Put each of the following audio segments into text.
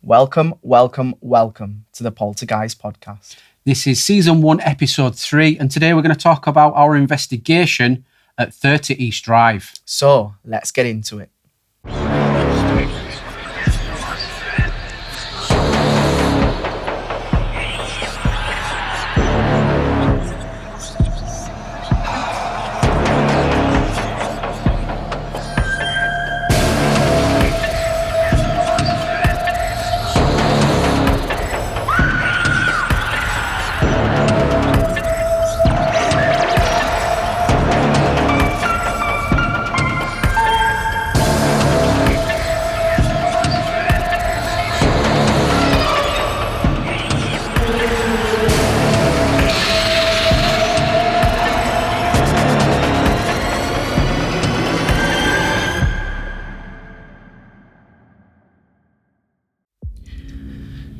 Welcome to the Poltergeist podcast. This is season 1, episode 3, and today we're going to talk about our investigation at 30 East Drive. So, let's get into it.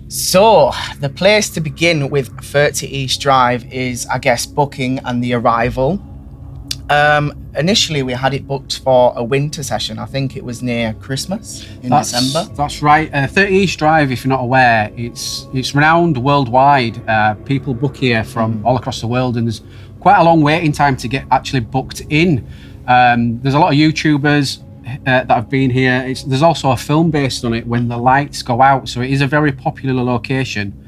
So, the place to begin with 30 East Drive is, I guess, booking and the arrival. Initially, we had it booked for a winter session. I think it was near Christmas in December. That's right. 30 East Drive, if you're not aware, it's renowned worldwide. People book here from all across the world, and there's quite a long waiting time to get actually booked in. There's a lot of YouTubers that have been here. There's also a film based on it when the lights go out, so it is a very popular location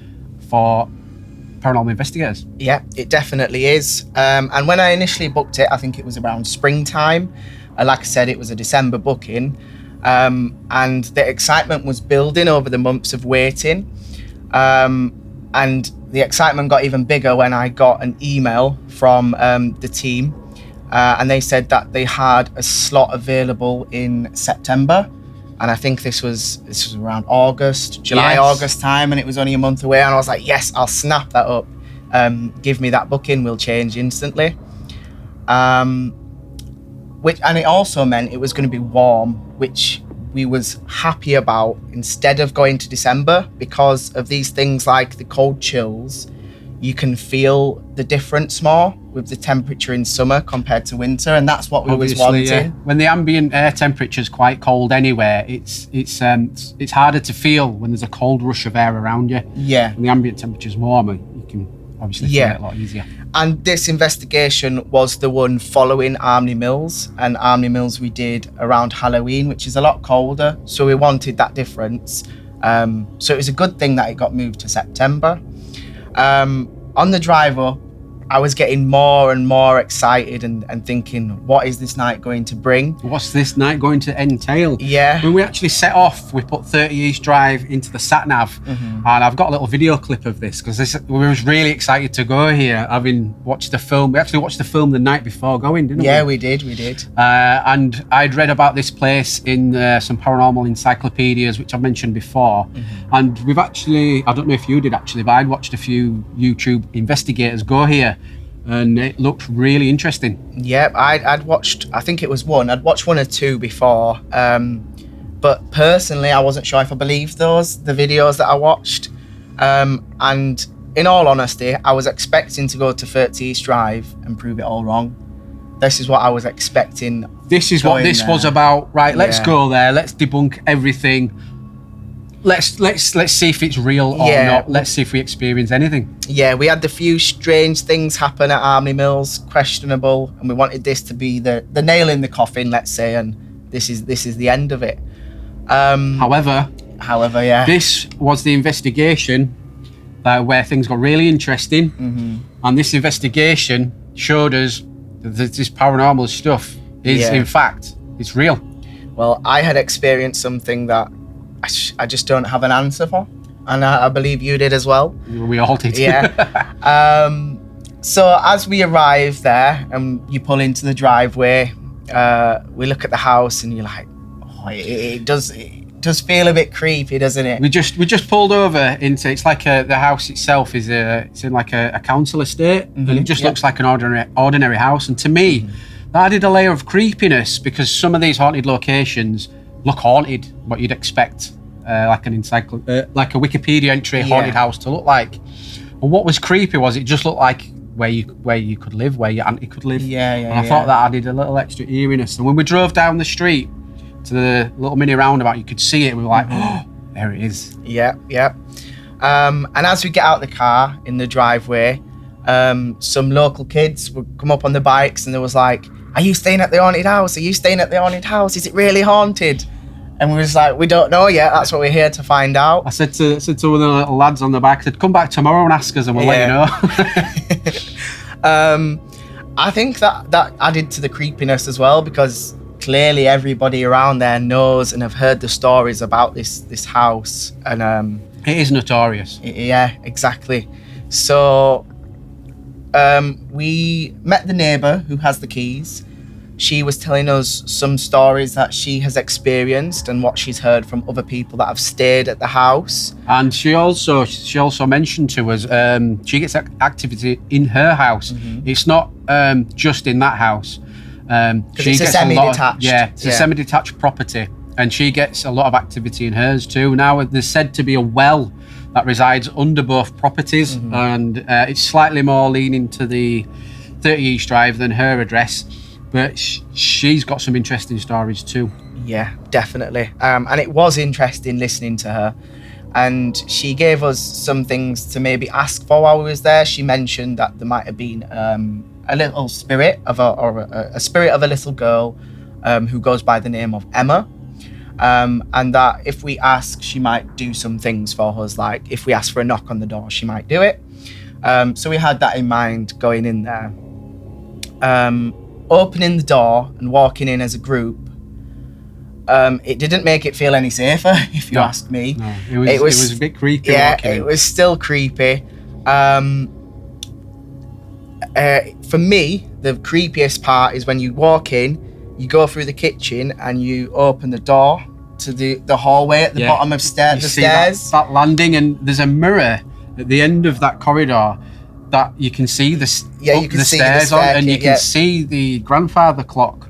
for paranormal investigators. Yeah, it definitely is. And when I initially booked it, I think it was around springtime. Like I said, it was a December booking, and the excitement was building over the months of waiting. And the excitement got even bigger when I got an email from the team. And they said that they had a slot available in September, and I think this was around August time, and it was only a month away. And I was like, yes, I'll snap that up. Give me that booking, we'll change instantly. And it also meant it was going to be warm, which we was happy about instead of going to December, because of these things like the cold chills. You can feel the difference more with the temperature in summer compared to winter, and that's what we was wanting. Yeah. When the ambient air temperature is quite cold anywhere, it's harder to feel when there's a cold rush of air around you. Yeah. When the ambient temperature is warmer, you can obviously feel it a lot easier. And this investigation was the one following Armley Mills, and Armley Mills we did around Halloween, which is a lot colder, so we wanted that difference. So it was a good thing that it got moved to September. On the drive up, I was getting more and more excited and thinking, what is this night going to bring? What's this night going to entail? Yeah. When we actually set off, we put 30 East Drive into the sat-nav, and I've got a little video clip of this, because we was really excited to go here, having watched the film. We actually watched the film the night before going, didn't we? Yeah, we did. And I'd read about this place in some paranormal encyclopedias, which I've mentioned before. And we've actually, I don't know if you did actually, but I'd watched a few YouTube investigators go here, and it looked really interesting. Yeah, I'd watched, I think it was one. I'd watched one or two before, but personally, I wasn't sure if I believed the videos that I watched. And in all honesty, I was expecting to go to 30 East Drive and prove it all wrong. This is what I was expecting. This is what this was about. Right, let's go there. Let's debunk everything. Let's see if it's real or not. Let's see if we experience anything. Yeah, we had a few strange things happen at Armley Mills, questionable, and we wanted this to be the nail in the coffin, let's say, and this is the end of it. However, yeah, this was the investigation where things got really interesting, and this investigation showed us that this paranormal stuff is, in fact, it's real. Well, I had experienced something that I just don't have an answer for, and I believe you did as well. We all did. Yeah. So as we arrive there and you pull into the driveway, we look at the house and you're like, oh, it does feel a bit creepy, doesn't it? We just pulled over into, it's like the house itself is it's in like a council estate, and it just looks like an ordinary house. And to me, that added a layer of creepiness, because some of these haunted locations look haunted, what you'd expect like a Wikipedia entry haunted house to look like. And what was creepy was it just looked like where you could live, where your auntie could live. And I thought that added a little extra eeriness. And when we drove down the street to the little mini roundabout, you could see it. We were like, oh, there it is. Yeah. And as we get out the car in the driveway, some local kids would come up on the bikes and there was like, are you staying at the haunted house? Are you staying at the haunted house? Is it really haunted? And we was like, we don't know yet. That's what we're here to find out. I said to one of the little lads on the bike, I said, come back tomorrow and ask us and we'll let you know. I think that added to the creepiness as well, because clearly everybody around there knows and have heard the stories about this house. And it is notorious. Yeah, exactly. So we met the neighbour who has the keys. She was telling us some stories that she has experienced and what she's heard from other people that have stayed at the house. And she also mentioned to us she gets activity in her house. Mm-hmm. It's not just in that house. She it's gets a semi-detached. It's a semi-detached property, and she gets a lot of activity in hers too. Now there's said to be a well that resides under both properties, mm-hmm. and it's slightly more leaning to the 30 East Drive than her address. But she's got some interesting stories too. Yeah, definitely. And it was interesting listening to her. And she gave us some things to maybe ask for while we was there. She mentioned that there might have been a little spirit of a spirit of a little girl who goes by the name of Emma. And that if we ask, she might do some things for us. Like if we ask for a knock on the door, she might do it. So we had that in mind going in there. Opening the door and walking in as a group, it didn't make it feel any safer, if you ask me. No, it was a bit creepy. Yeah, it was still creepy. For me, the creepiest part is when you walk in, you go through the kitchen and you open the door to the hallway at the bottom of the stairs. That landing, and there's a mirror at the end of that corridor that you can see the stairs on, and you can see the grandfather clock,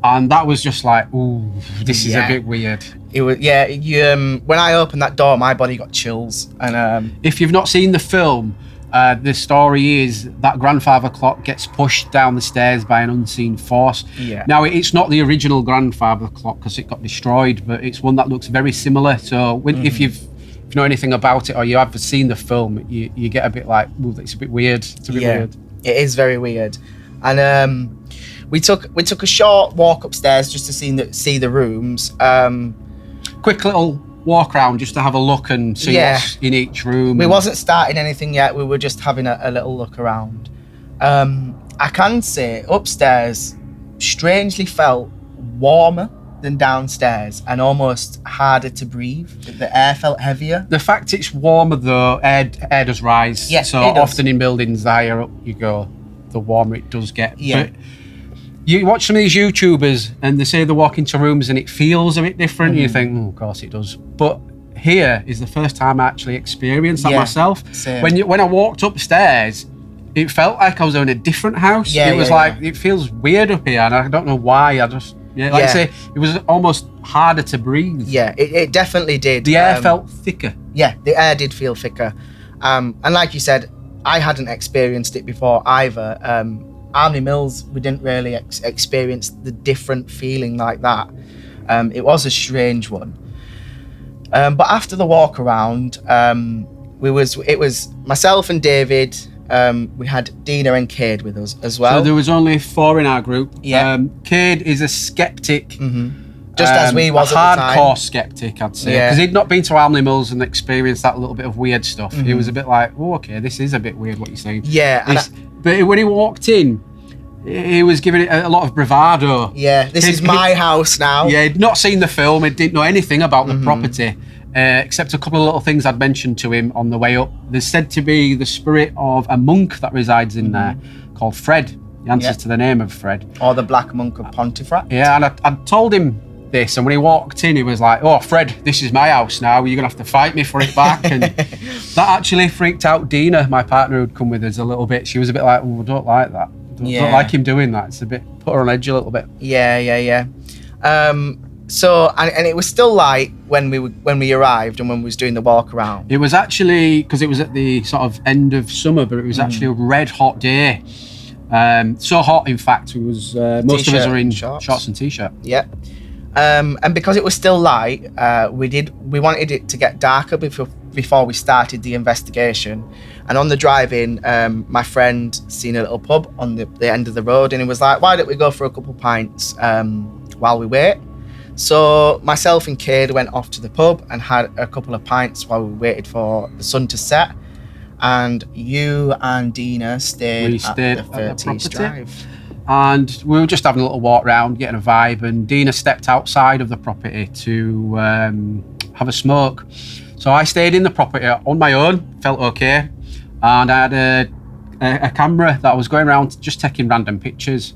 and that was just like, ooh, this is a bit weird. It was, when I opened that door, my body got chills. And if you've not seen the film, the story is that grandfather clock gets pushed down the stairs by an unseen force. Yeah. Now it's not the original grandfather clock because it got destroyed, but it's one that looks very similar. So if you know anything about it or you have seen the film, you get a bit like, ooh, it's a bit weird. It's a bit weird. It is very weird. And we took a short walk upstairs just to see the rooms. Quick little walk around just to have a look and see what's in each room. We wasn't starting anything yet. We were just having a little look around. I can say upstairs strangely felt warmer than downstairs and almost harder to breathe. The air felt heavier. The fact it's warmer though, air does rise. Yes, so often in buildings, the higher up you go, the warmer it does get. Yeah. But you watch some of these YouTubers and they say they walk into rooms and it feels a bit different. And you think, of course it does. But here is the first time I actually experienced that myself. Same. When I walked upstairs, it felt like I was in a different house. It was like, it feels weird up here and I don't know why. I say, it was almost harder to breathe. Yeah, it definitely did. The air felt thicker. Yeah, the air did feel thicker. And like you said, I hadn't experienced it before either. Armley Mills, we didn't really experience the different feeling like that. It was a strange one. But after the walk around, it was myself and David. We had Dina and Cade with us as well. So there was only 4 in our group. Yeah. Cade is a skeptic. Mm-hmm. Just as we was a at the time. hardcore skeptic, I'd say. Because he'd not been to Armley Mills and experienced that little bit of weird stuff. He was a bit like, oh, okay, this is a bit weird what you're saying. Yeah. But when he walked in, he was giving it a lot of bravado. Yeah, this is my house now. Yeah, he'd not seen the film. He didn't know anything about the property. Except a couple of little things I'd mentioned to him on the way up. There's said to be the spirit of a monk that resides in there called Fred. He answers to the name of Fred. Or the Black Monk of Pontefract. Yeah, and I told him this, and when he walked in, he was like, oh, Fred, this is my house now. You're going to have to fight me for it back. And that actually freaked out Dina, my partner who'd come with us a little bit. She was a bit like, oh, I don't like that. Don't like him doing that. It's a bit, put her on edge a little bit. Yeah. So, and it was still light when we arrived and when we was doing the walk around. It was actually, because it was at the sort of end of summer, but it was actually a red hot day. So hot, in fact, it was most of us are in shorts and t-shirt. Yeah. And because it was still light, we wanted it to get darker before we started the investigation. And on the drive-in, my friend seen a little pub on the end of the road, and he was like, why don't we go for a couple pints while we wait? So myself and Cade went off to the pub and had a couple of pints while we waited for the sun to set. And you and Dina stayed at the 30s Drive. And we were just having a little walk around, getting a vibe, and Dina stepped outside of the property to have a smoke. So I stayed in the property on my own, felt okay, and I had a camera that I was going around just taking random pictures.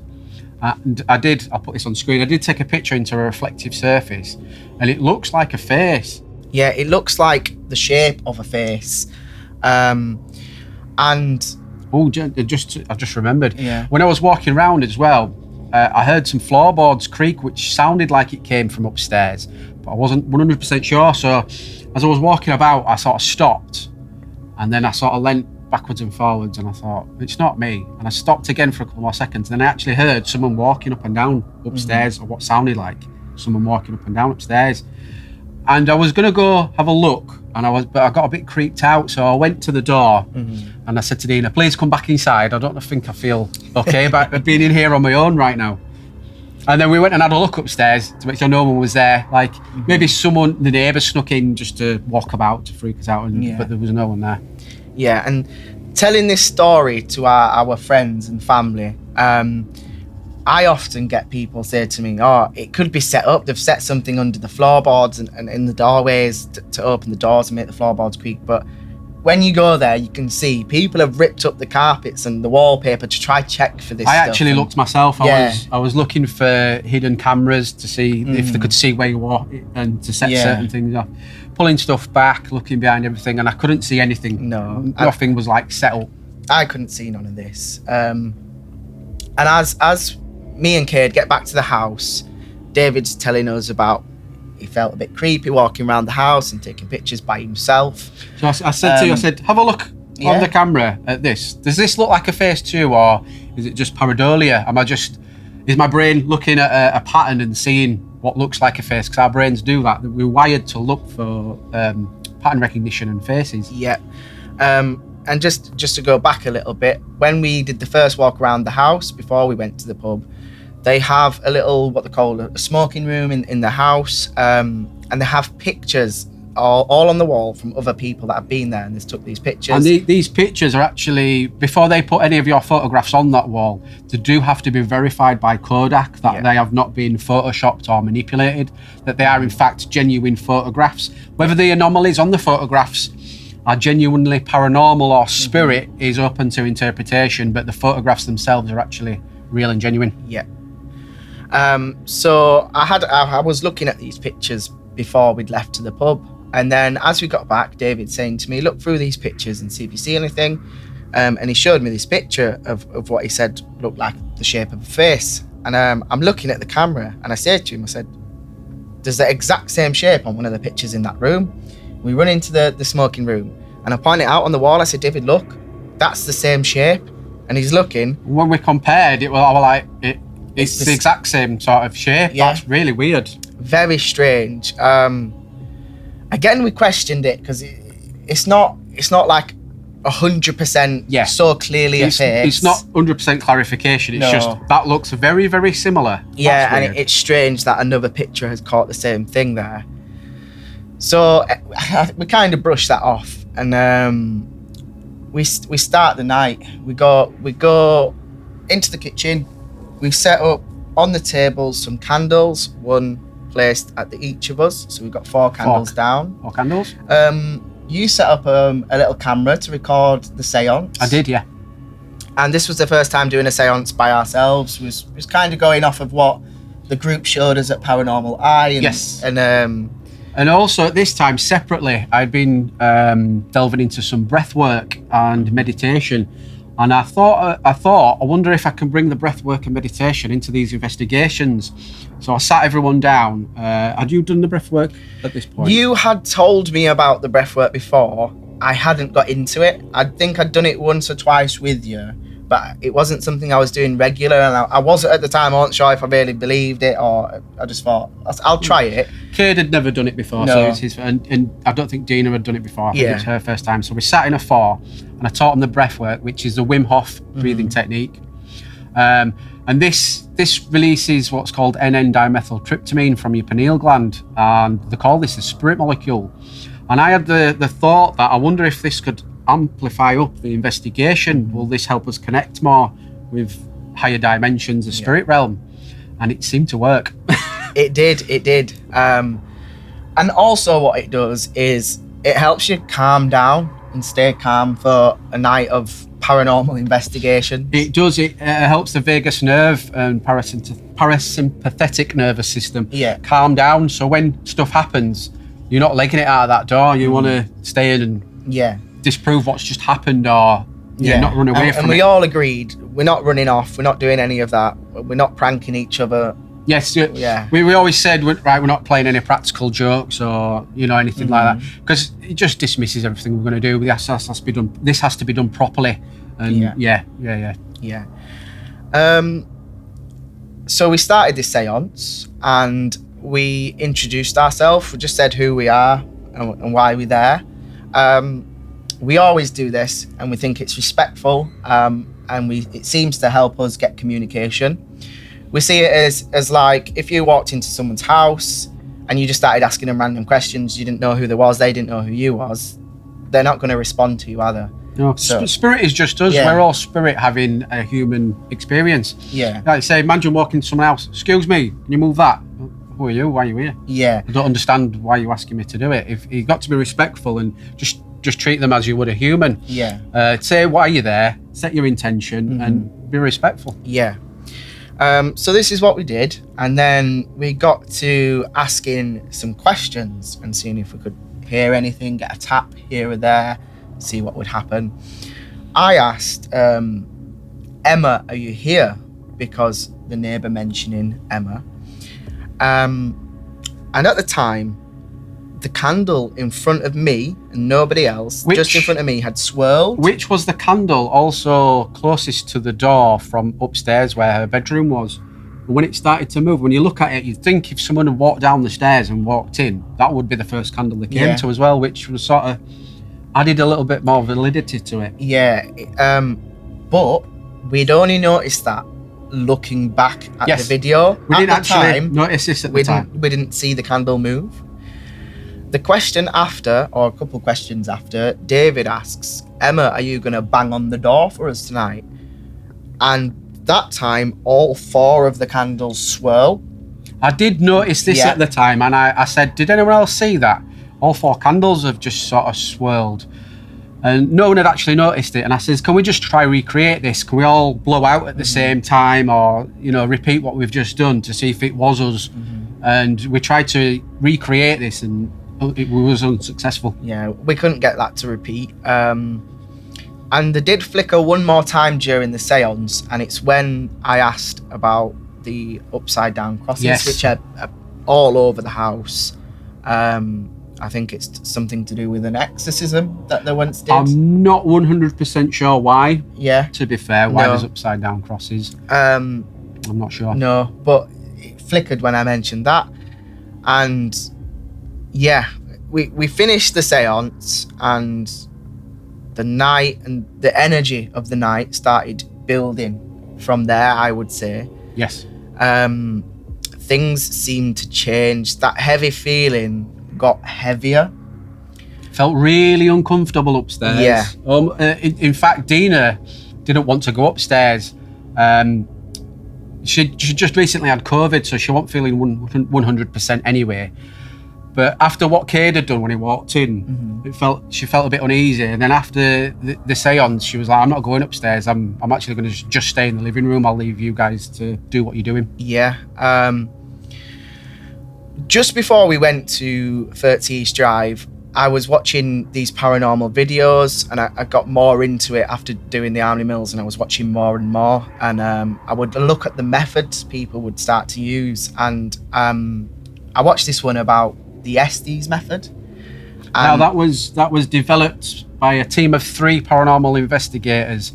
And I'll put this on screen, I did take a picture into a reflective surface, and it looks like a face. Yeah, it looks like the shape of a face. And oh, I just remembered. Yeah. When I was walking around as well, I heard some floorboards creak, which sounded like it came from upstairs, but I wasn't 100% sure. So as I was walking about, I sort of stopped, and then I sort of leant backwards and forwards, and I thought, it's not me. And I stopped again for a couple more seconds, and then I actually heard someone walking up and down upstairs, or what sounded like someone walking up and down upstairs. And I was going to go have a look, but I got a bit creeped out, so I went to the door and I said to Dina, please come back inside. I don't think I feel okay about being in here on my own right now. And then we went and had a look upstairs to make sure no one was there. Like maybe the neighbour snuck in just to walk about to freak us out, but there was no one there. Yeah, and telling this story to our friends and family, I often get people say to me, oh, it could be set up. They've set something under the floorboards and in the doorways to open the doors and make the floorboards creak. But when you go there, you can see people have ripped up the carpets and the wallpaper to try check for this I stuff. actually looked myself. I was looking for hidden cameras to see if they could see where you were and to set certain things off. Pulling stuff back, looking behind everything, and I couldn't see anything. No. Nothing was like set up. I couldn't see none of this. And as me and Cade get back to the house, David's telling us about he felt a bit creepy walking around the house and taking pictures by himself. So I said to you, have a look on the camera at this. Does this look like a face too, or is it just pareidolia? Is my brain looking at a pattern and seeing what looks like a face? Because our brains do that. We're wired to look for pattern recognition and faces. Yeah. And just to go back a little bit, when we did the first walk around the house before we went to the pub, they have a little, what they call a smoking room in the house, and they have pictures all on the wall from other people that have been there, and they took these pictures. And these pictures are actually, before they put any of your photographs on that wall, they do have to be verified by Kodak that they have not been photoshopped or manipulated, that they are in fact genuine photographs. Whether the anomalies on the photographs are genuinely paranormal or spirit is open to interpretation, but the photographs themselves are actually real and genuine. Yeah. So I was looking at these pictures before we'd left to the pub, and then as we got back, David saying to me, look through these pictures and see if you see anything. And he showed me this picture of what he said looked like the shape of a face. And I'm looking at the camera, and I said to him, I said, there's the exact same shape on one of the pictures in that room. We run into the smoking room, and I pointed out on the wall. I said, David, look, that's the same shape. And he's looking. When we compared it, I was like, it's the exact same sort of shape. Yeah. That's really weird. Very strange. Again, we questioned it because it's not like 100% so clearly a face. It's not 100% clarification. It's just that looks very, very similar. Yeah, and it's strange that another picture has caught the same thing there. So we kind of brushed that off, and we start the night. We go into the kitchen. We set up on the table some candles, one placed at each of us. So we've got 4 candles down. 4 candles. You set up a little camera to record the seance. I did, yeah. And this was the first time doing a seance by ourselves. Was kind of going off of what the group showed us at Paranormal Eye. And, yes. And also at this time, separately, I'd been delving into some breath work and meditation. And I thought, I wonder if I can bring the breath work and meditation into these investigations. So I sat everyone down. Had you done the breath work at this point? You had told me about the breath work before. I hadn't got into it. I think I'd done it once or twice with you, but it wasn't something I was doing regular, and I wasn't at the time. I wasn't sure if I really believed it, or I just thought I'll try it. Cade had never done it before, No. so it's his, and I don't think Dina had done it before. I think Yeah. it was her first time. So we sat in a 4, and I taught him the breath work, which is the Wim Hof breathing technique. And this releases what's called N,N-dimethyltryptamine from your pineal gland, and they call this a spirit molecule. And I had the thought that I wonder if this could amplify up the investigation. Will this help us connect more with higher dimensions, the spirit realm? And it seemed to work. It did. And also what it does is it helps you calm down and stay calm for a night of paranormal investigation. It does. It helps the vagus nerve and parasympathetic nervous system calm down. So when stuff happens, you're not legging it out of that door. You want to stay in and disprove what's just happened, or not run away from it. And we all agreed we're not running off. We're not doing any of that. We're not pranking each other. Yes, we always said, we're not playing any practical jokes or anything like that, because it just dismisses everything we're going to do. This has to be done. This has to be done properly. And so we started this séance and we introduced ourselves. We just said who we are and why we're there. We always do this, and we think it's respectful, and it seems to help us get communication. We see it as like if you walked into someone's house and you just started asking them random questions, you didn't know who they was, they didn't know who you was, they're not going to respond to you either. No, so, spirit is just us. We're all spirit having a human experience. Like say, imagine walking to someone else. Excuse me, can you move that? Who are you? Why are you here? I don't understand why you're asking me to do it. If you've got to be respectful and just treat them as you would a human. Say why you're there, set your intention, and be respectful. So this is what we did, and then we got to asking some questions and seeing if we could hear anything, get a tap here or there, see what would happen. I asked Emma, are you here? Because the neighbour mentioning Emma. And at the time, the candle in front of me and nobody else, just in front of me, had swirled. Which was the candle also closest to the door from upstairs where her bedroom was. And when it started to move, when you look at it, you'd think if someone had walked down the stairs and walked in, that would be the first candle they came to as well, which was sort of added a little bit more validity to it. But we'd only noticed that looking back at the video. We didn't actually notice this at the time. We didn't see the candle move. The question after, or a couple questions after, David asks, Emma, are you going to bang on the door for us tonight? And that time, all 4 of the candles swirl. I did notice this at the time, and I said, did anyone else see that? All 4 candles have just sort of swirled. And no one had actually noticed it. And I says, can we just try recreate this? Can we all blow out at the same time, or, repeat what we've just done to see if it was us? And we tried to recreate this, and it was unsuccessful. We couldn't get that to repeat. And they did flicker one more time during the seance, and it's when I asked about the upside down crosses, which are all over the house. I think it's something to do with an exorcism that they once did. I'm not 100% sure why. To be fair, why there's upside down crosses. I'm not sure. No, but it flickered when I mentioned that. And we finished the seance, and the night and the energy of the night started building from there, I would say. Things seemed to change. That heavy feeling got heavier. Felt really uncomfortable upstairs. In fact, Dina didn't want to go upstairs. She just recently had COVID, so she wasn't feeling 100% anyway. But after what Cade had done when he walked in, she felt a bit uneasy. And then after the seance, she was like, I'm not going upstairs. I'm actually going to just stay in the living room. I'll leave you guys to do what you're doing. Just before we went to 30 East Drive, I was watching these paranormal videos, and I got more into it after doing the Army Mills, and I was watching more and more. And I would look at the methods people would start to use. And I watched this one about the Estes method. Now that was developed by a team of 3 paranormal investigators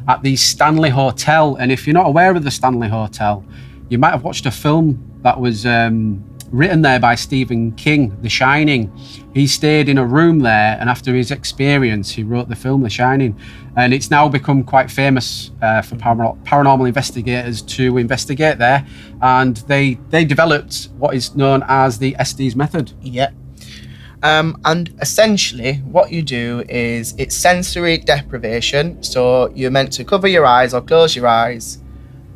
at the Stanley Hotel. And if you're not aware of the Stanley Hotel, you might have watched a film that was written there by Stephen King, The Shining. He stayed in a room there, and after his experience, he wrote the film The Shining. And it's now become quite famous for paranormal investigators to investigate there. And they developed what is known as the Estes method. Yeah. And essentially what you do is it's sensory deprivation. So you're meant to cover your eyes or close your eyes,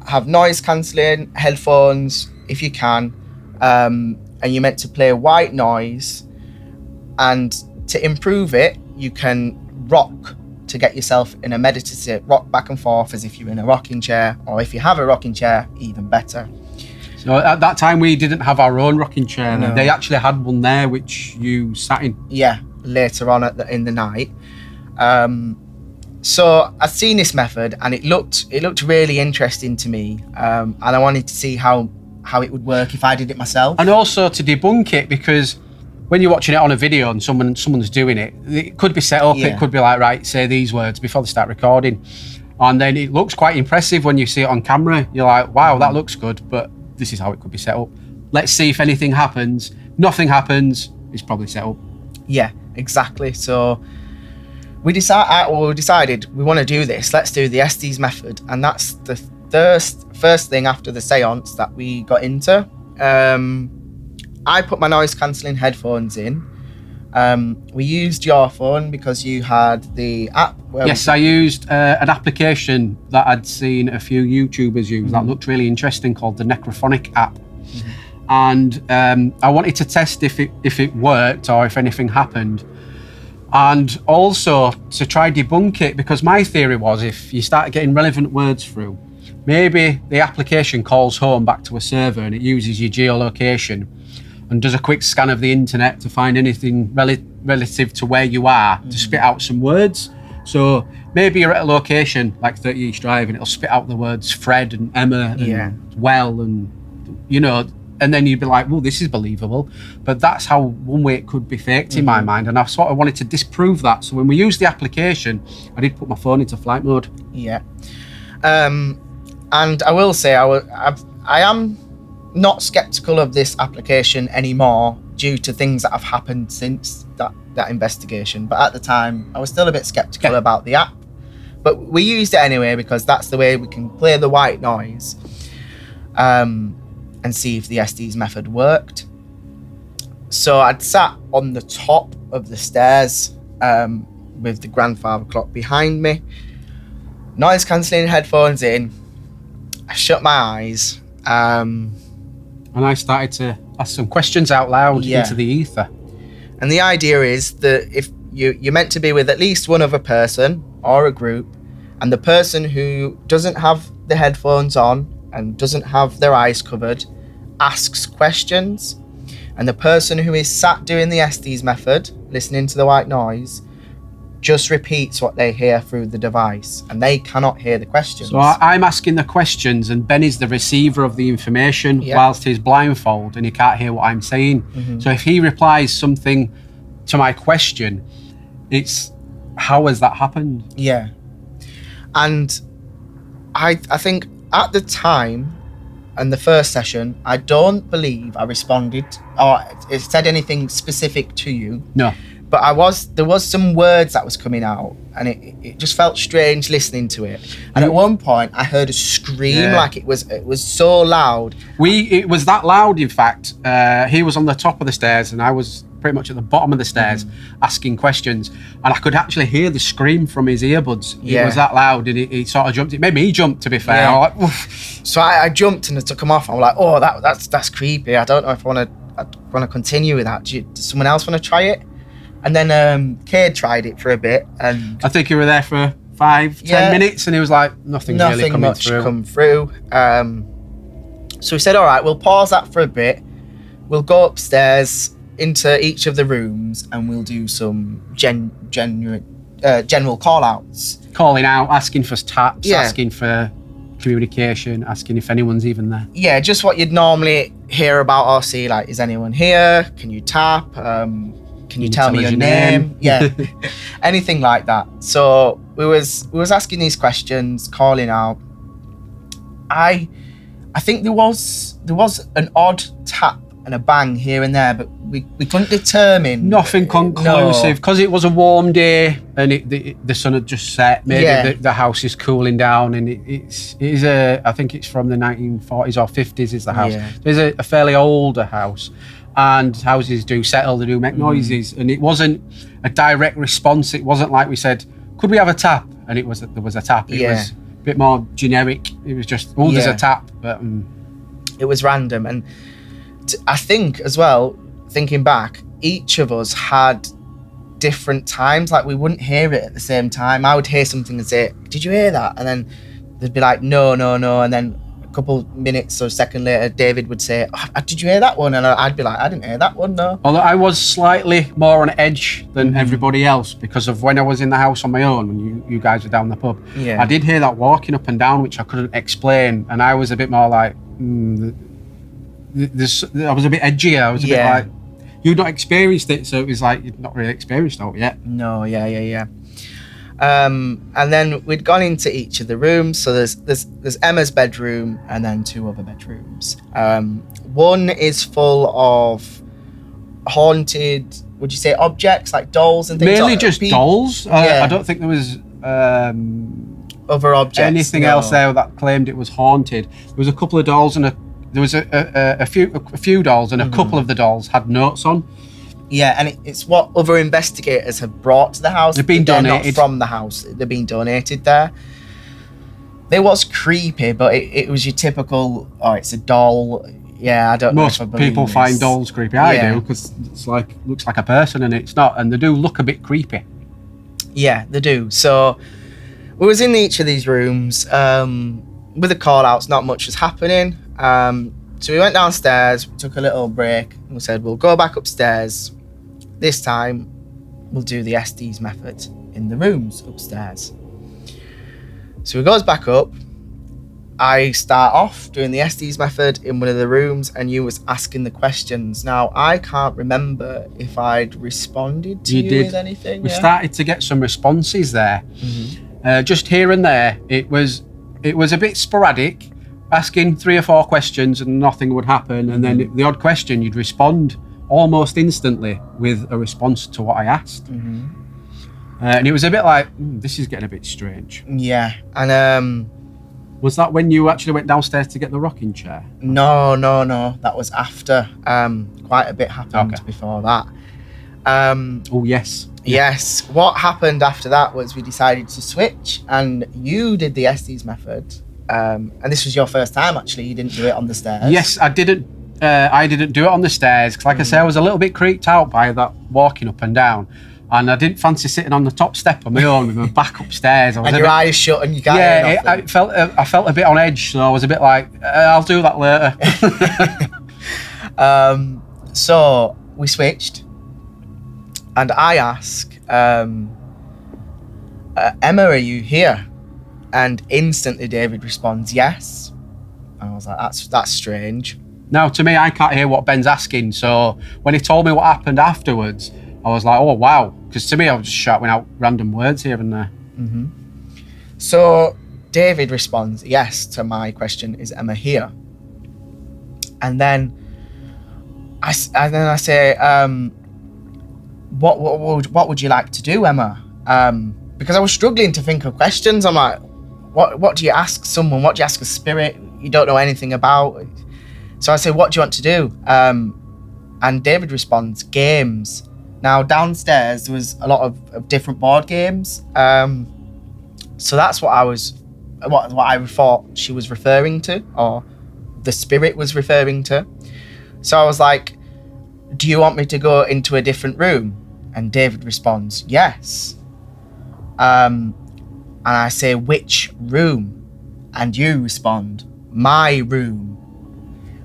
have noise cancelling headphones if you can, and you're meant to play white noise. And to improve it, you can rock to get yourself in a meditative state, rock back and forth as if you're in a rocking chair, or if you have a rocking chair, even better. So at that time, we didn't have our own rocking chair. No. They actually had one there, which you sat in. Yeah, later on in the night. So I've seen this method, and it looked really interesting to me, and I wanted to see how it would work if I did it myself. And also to debunk it, because when you're watching it on a video and someone's doing it, it could be set up. Yeah. It could be like, right, say these words before they start recording, and then it looks quite impressive when you see it on camera. You're like, wow, that looks good, but this is how it could be set up. Let's see if anything happens. Nothing happens, it's probably set up. Yeah, exactly. So we decided we want to do this. Let's do the Estes method, and that's the first thing after the seance that we got into. I put my noise cancelling headphones in. We used your phone because you had the app. Yes, I used an application that I'd seen a few YouTubers use that looked really interesting, called the Necrophonic app. And I wanted to test if it worked or if anything happened, and also to try debunk it, because my theory was, if you start getting relevant words through, maybe the application calls home back to a server and it uses your geolocation and does a quick scan of the internet to find anything relative to where you are, to spit out some words. So maybe you're at a location like 30 East Drive and it'll spit out the words Fred and Emma and well, and and then you'd be like, well, this is believable. But that's how one way it could be faked in my mind. And I sort of wanted to disprove that. So when we used the application, I did put my phone into flight mode. Yeah. And I will say I am not skeptical of this application anymore, due to things that have happened since that investigation. But at the time, I was still a bit skeptical about the app. But we used it anyway, because that's the way we can play the white noise and see if the Estes method worked. So I'd sat on the top of the stairs with the grandfather clock behind me, noise cancelling headphones in. I shut my eyes. And I started to ask some questions out loud into the ether. And the idea is that if you're meant to be with at least one other person or a group, and the person who doesn't have the headphones on and doesn't have their eyes covered asks questions, and the person who is sat doing the Estes method, listening to the white noise, just repeats what they hear through the device, and they cannot hear the questions. So I'm asking the questions, and Ben is the receiver of the information whilst he's blindfold and he can't hear what I'm saying. So if he replies something to my question, it's, how has that happened? Yeah. And I think at the time, and the first session, I don't believe I responded or it said anything specific to you. No. But there was some words that was coming out, and it just felt strange listening to it. And at one point, I heard a scream, like it was so loud. It was that loud, in fact. He was on the top of the stairs, and I was pretty much at the bottom of the stairs asking questions, and I could actually hear the scream from his earbuds. It was that loud, and he sort of jumped. It made me jump, to be fair. I was like, oof. So I jumped and I took him off. I'm like, oh, that's creepy. I don't know if I want to continue with that. Does someone else want to try it? And then Cade tried it for a bit, and I think you were there for 5-10 minutes, and he was like, nothing really coming much through. come through. So we said, all right, we'll pause that for a bit. We'll go upstairs into each of the rooms, and we'll do some general call-outs. Calling out, asking for taps, asking for communication, asking if anyone's even there. Yeah, just what you'd normally hear about or see, like, is anyone here? Can you tap? can you tell me your name? Yeah, anything like that. So we was asking these questions, calling out. I think there was an odd tap and a bang here and there, but we couldn't determine. Nothing conclusive, because it was a warm day and the sun had just set. Maybe the house is cooling down, and it is I think it's from the 1940s or 50s is the house. Yeah. It's a fairly older house, and houses do settle, they do make noises, and it wasn't a direct response. It wasn't like we said, could we have a tap? And there was a tap. It was a bit more generic. It was just, there's a tap. But it was random. And I think as well, thinking back, each of us had different times. Like, we wouldn't hear it at the same time. I would hear something and say, did you hear that? And then they'd be like, no. And then a couple minutes or a second later, David would say, oh, did you hear that one? And I'd be like, I didn't hear that one, no. Although I was slightly more on edge than everybody else, because of when I was in the house on my own, when you guys were down the pub. Yeah. I did hear that walking up and down, which I couldn't explain. And I was a bit more like, I was a bit edgier. I was a bit like, you'd not experienced it, so it was like you'd not really experienced it yet. No, yeah. And then we'd gone into each of the rooms. So there's Emma's bedroom and then 2 other bedrooms. One is full of haunted, would you say, objects like dolls and things? Mainly just dolls. I don't think there was other objects. Anything else there that claimed it was haunted. There was a couple of dolls and there was a few dolls, and a couple of the dolls had notes on. Yeah, and it's what other investigators have brought to the house. They've been donated. Not from the house. They've been donated there. It was creepy, but it was your typical, it's a doll. Yeah, I don't know. Most people find dolls creepy. I do, because it's like, looks like a person, and it's not. And they do look a bit creepy. Yeah, they do. So we was in each of these rooms. With the call outs, not much was happening. So we went downstairs, took a little break, and we said, we'll go back upstairs. This time, we'll do the SD's method in the rooms upstairs. So we goes back up. I start off doing the SD's method in one of the rooms, and you was asking the questions. Now, I can't remember if I'd responded to you with anything. We started to get some responses there. Just here and there. It was a bit sporadic, asking 3 or 4 questions and nothing would happen. And then the odd question, you'd respond almost instantly with a response to what I asked. And it was a bit like, this is getting a bit strange. Yeah. And was that when you actually went downstairs to get the rocking chair? No. That was after. Quite a bit happened before that. Oh, yes. Yes. What happened after that was we decided to switch, and you did the SD's method. And this was your first time, actually. You didn't do it on the stairs. Yes, I didn't do it on the stairs, because like I say, I was a little bit creeped out by that walking up and down, and I didn't fancy sitting on the top step on my own with my back upstairs. And your eyes shut and you can't hear nothing. I felt a bit on edge, so I was a bit like, I'll do that later. So we switched, and I ask, Emma, are you here? And instantly David responds, yes. And I was like, that's strange. Now, to me, I can't hear what Ben's asking. So when he told me what happened afterwards, I was like, oh, wow. Because to me, I was just shouting out random words here and there. So David responds, yes, to my question, is Emma here? And then I say, what would you like to do, Emma? Because I was struggling to think of questions. I'm like, what do you ask someone? What do you ask a spirit you don't know anything about? So I say, what do you want to do? And David responds, games. Now, downstairs, there was a lot of different board games. So that's what I thought she was referring to, or the spirit was referring to. So I was like, do you want me to go into a different room? And David responds, yes. And I say, which room? And you respond, my room.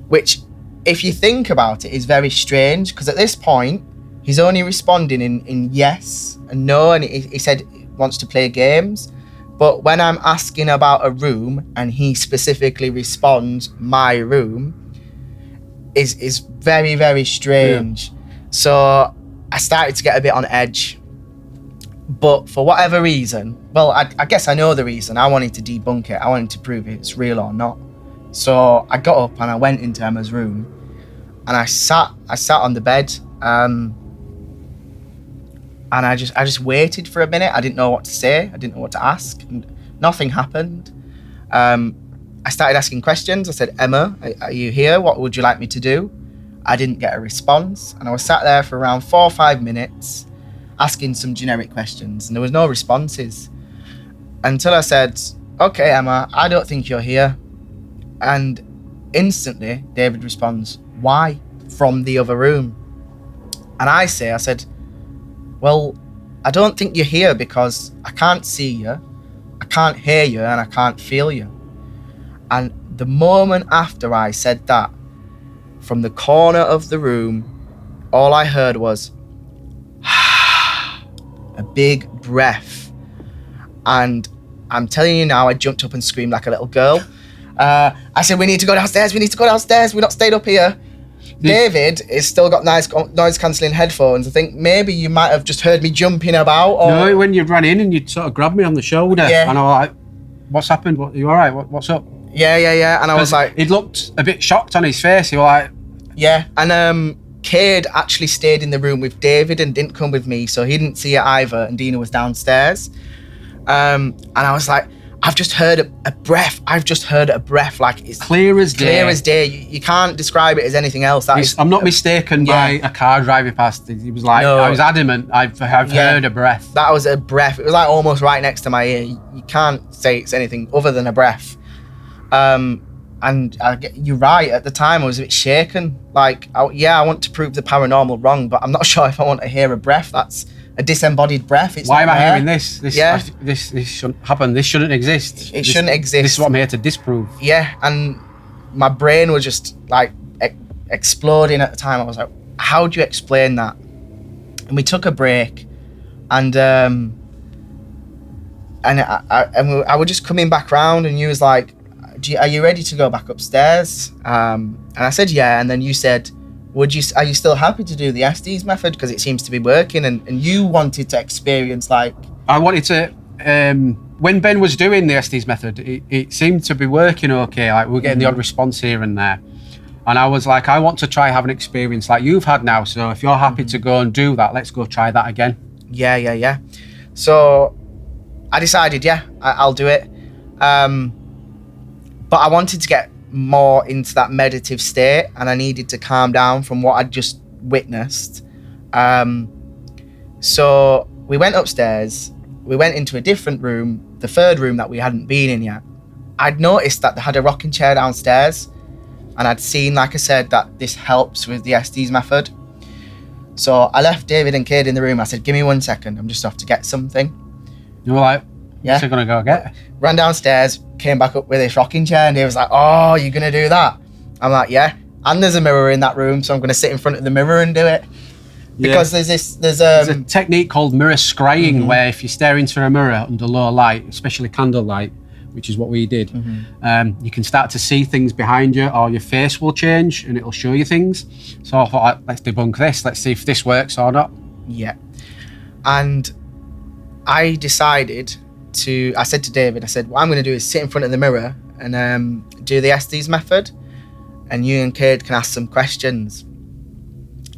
Which, if you think about it, is very strange, because at this point, he's only responding in yes and no, and he said he wants to play games. But when I'm asking about a room and he specifically responds, my room, is very, very strange. Yeah. So I started to get a bit on edge. But for whatever reason, well, I guess I know the reason. I wanted to debunk it. I wanted to prove it's real or not. So I got up and I went into Emma's room, and I sat on the bed, and I just waited for a minute. I didn't know what to say. I didn't know what to ask, and nothing happened. I started asking questions. I said, Emma, are you here? What would you like me to do? I didn't get a response, and I was sat there for around 4 or 5 minutes asking some generic questions, and there was no responses until I said, okay, Emma, I don't think you're here. And instantly David responds, why? From the other room. And I said, well, I don't think you're here because I can't see you, I can't hear you, and I can't feel you. And the moment after I said that, from the corner of the room, all I heard was a big breath. And I'm telling you now, I jumped up and screamed like a little girl. I said, we need to go downstairs. We're not staying up here. David has still got nice noise cancelling headphones. I think maybe you might have just heard me jumping about. Or... No, when you ran in and you sort of grabbed me on the shoulder. Yeah. And I was like, what's happened? Are you all right? What's up? Yeah. And I was like... He looked a bit shocked on his face. He was like... Yeah. And Cade actually stayed in the room with David and didn't come with me, so he didn't see it either, and Dina was downstairs. And I was like, I've just heard a breath. Like it's clear as day. You can't describe it as anything else. I'm not mistaken by a car driving past. He was like, no, I was adamant. I've heard a breath. That was a breath. It was like almost right next to my ear. You can't say it's anything other than a breath. And you're right. At the time, I was a bit shaken. Like, I want to prove the paranormal wrong, but I'm not sure if I want to hear a breath. That's a disembodied breath. It's why am I there. hearing this? This shouldn't happen. This shouldn't exist. It shouldn't exist. This is what I'm here to disprove. Yeah, and my brain was just like exploding at the time. I was like, how do you explain that? And we took a break, and I was just coming back round, and you was like, are you ready to go back upstairs? And I said, yeah. And then you said, are you still happy to do the SD's method? Because it seems to be working. And you wanted to experience I wanted to, when Ben was doing the SD's method, it seemed to be working okay. Like we were getting the odd response here and there. And I was like, I want to try have an experience like you've had now. So if you're happy to go and do that, let's go try that again. Yeah. So I decided, I'll do it. But I wanted to get more into that meditative state, and I needed to calm down from what I'd just witnessed. So we went upstairs, we went into a different room, the third room that we hadn't been in yet. I'd noticed that they had a rocking chair downstairs, and I'd seen, like I said, that this helps with the SD's method. So I left David and Cade in the room. I said, give me 1 second, I'm just off to get something. You were like, what's he gonna go get? Ran downstairs, came back up with this rocking chair, and he was like, oh, you're gonna do that? I'm like, yeah. And there's a mirror in that room, so I'm gonna sit in front of the mirror and do it. Because there's a technique called mirror scrying, where if you stare into a mirror under low light, especially candlelight, which is what we did, you can start to see things behind you, or your face will change and it'll show you things. So I thought, let's debunk this. Let's see if this works or not. Yeah. And I decided I said to David, what I'm going to do is sit in front of the mirror and do the SD's method, and you and Cade can ask some questions.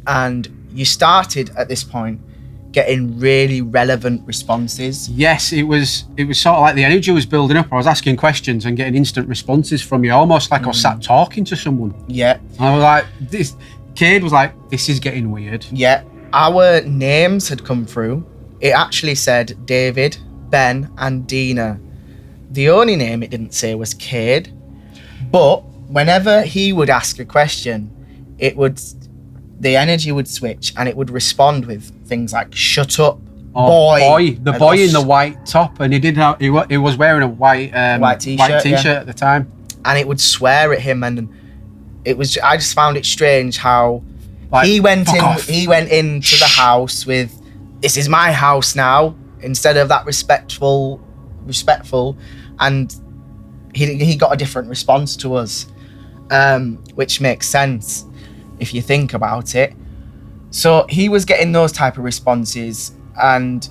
And you started at this point getting really relevant responses. Yes, it was sort of like the energy was building up. I was asking questions and getting instant responses from you, almost like I was sat talking to someone. Yeah. And I was like, Cade was like, this is getting weird. Yeah. Our names had come through. It actually said David, Ben and Dina. The only name it didn't say was Cade, but whenever he would ask a question, the energy would switch and it would respond with things like "shut up, boy." The boy in the white top, and he was wearing a white t-shirt at the time, and it would swear at him, and I just found it strange how he went into the house with, "This is my house now," instead of that respectful, and he got a different response to us, which makes sense if you think about it. So he was getting those type of responses, and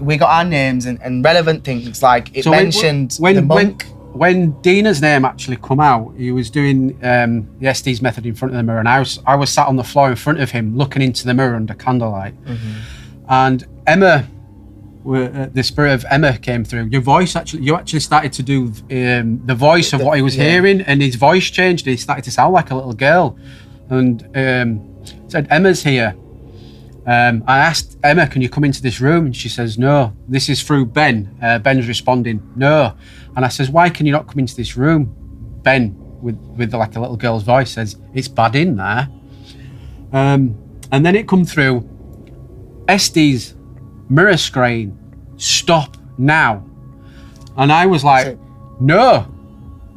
we got our names and relevant things, like it mentioned the monk. When Dina's name actually come out, he was doing the SD's method in front of the mirror, and I was sat on the floor in front of him looking into the mirror under candlelight. And Emma, the spirit of Emma came through. You actually started to do the voice of what he was hearing, and his voice changed. He started to sound like a little girl, and said, "Emma's here." I asked Emma, "Can you come into this room?" And she says, "No." This is through Ben. Ben's responding, "No." And I says, "Why can you not come into this room?" Ben, with like a little girl's voice, says, "It's bad in there." And then it come through, SD's mirror screen, stop now. And I was like, no.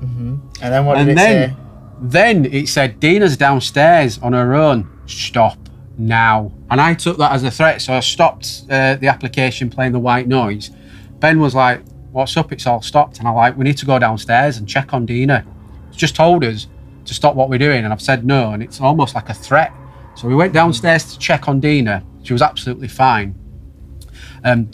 And then what did it say? Then it said, "Dina's downstairs on her own, stop now." And I took that as a threat, so I stopped the application playing the white noise. Ben was like, "What's up? It's all stopped." And I'm like, "We need to go downstairs and check on Dina. It's just told us to stop what we're doing." And I've said no, and it's almost like a threat. So we went downstairs to check on Dina. She was absolutely fine.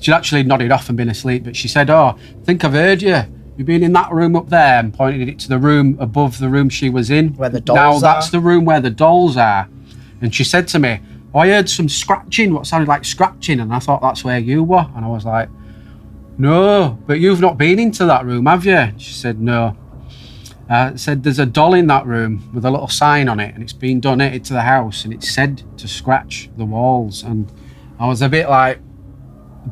She'd actually nodded off and been asleep, but she said, "Oh, I think I've heard you. You've been in that room up there," and pointed it to the room above the room she was in. Where the dolls Now that's the room where the dolls are. And she said to me, "Oh, I heard some scratching, what sounded like scratching, and I thought that's where you were." And I was like, "No, but you've not been into that room, have you?" She said, "No." I said, "There's a doll in that room with a little sign on it, and it's been donated to the house, and it's said to scratch the walls." And I was a bit like,